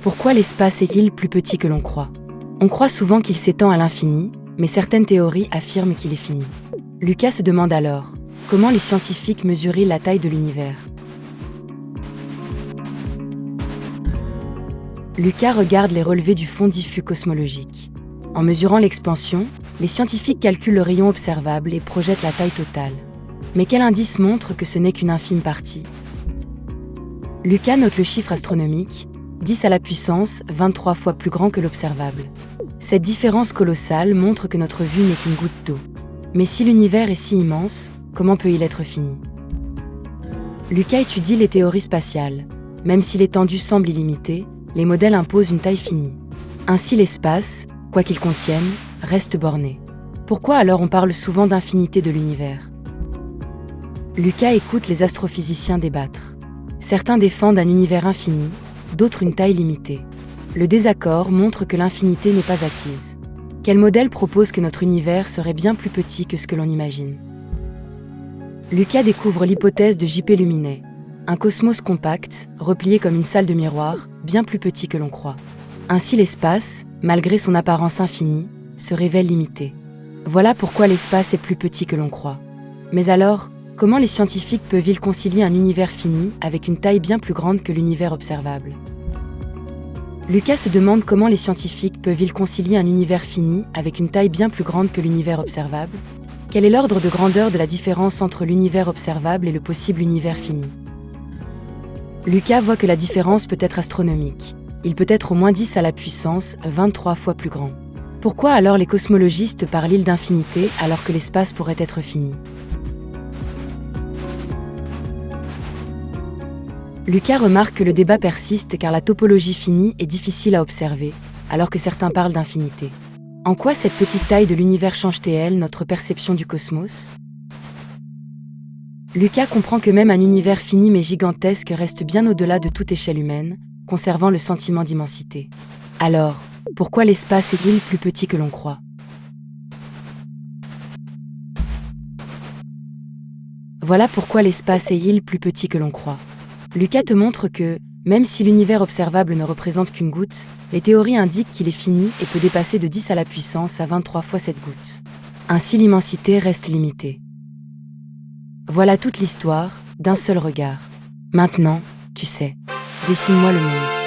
Pourquoi l'espace est-il plus petit que l'on croit? On croit souvent qu'il s'étend à l'infini, mais certaines théories affirment qu'il est fini. Lucas se demande alors, comment les scientifiques mesurent la taille de l'univers? Lucas regarde les relevés du fond diffus cosmologique. En mesurant l'expansion, les scientifiques calculent le rayon observable et projettent la taille totale. Mais quel indice montre que ce n'est qu'une infime partie? Lucas note le chiffre astronomique, 10 à la puissance 23 fois plus grand que l'observable. Cette différence colossale montre que notre vue n'est qu'une goutte d'eau. Mais si l'univers est si immense, comment peut-il être fini? Lucas étudie les théories spatiales. Même si l'étendue semble illimitée, les modèles imposent une taille finie. Ainsi l'espace, quoi qu'il contienne, reste borné. Pourquoi alors on parle souvent d'infinité de l'univers? Lucas écoute les astrophysiciens débattre. Certains défendent un univers infini, d'autres une taille limitée. Le désaccord montre que l'infinité n'est pas acquise. Quel modèle propose que notre univers serait bien plus petit que ce que l'on imagine? Lucas découvre l'hypothèse de J.P. Luminet. Un cosmos compact, replié comme une salle de miroir, bien plus petit que l'on croit. Ainsi l'espace, malgré son apparence infinie, se révèle limité. Voilà pourquoi l'espace est plus petit que l'on croit. Mais alors, comment les scientifiques peuvent-ils concilier un univers fini avec une taille bien plus grande que l'univers observable? Lucas se demande comment les scientifiques peuvent-ils concilier un univers fini avec une taille bien plus grande que l'univers observable? Quel est l'ordre de grandeur de la différence entre l'univers observable et le possible univers fini? Lucas voit que la différence peut être astronomique. Il peut être au moins 10 à la puissance 23 fois plus grand. Pourquoi alors les cosmologistes parlent-ils d'infinité alors que l'espace pourrait être fini? Lucas remarque que le débat persiste car la topologie finie est difficile à observer, alors que certains parlent d'infinité. En quoi cette petite taille de l'univers change-t-elle notre perception du cosmos? Lucas comprend que même un univers fini mais gigantesque reste bien au-delà de toute échelle humaine, conservant le sentiment d'immensité. Alors, pourquoi l'espace est-il plus petit que l'on croit? Voilà pourquoi l'espace est-il plus petit que l'on croit. Lucas te montre que, même si l'univers observable ne représente qu'une goutte, les théories indiquent qu'il est fini et peut dépasser de 10 à la puissance 23 fois cette goutte. Ainsi l'immensité reste limitée. Voilà toute l'histoire, d'un seul regard. Maintenant, tu sais. Dessine-moi le monde.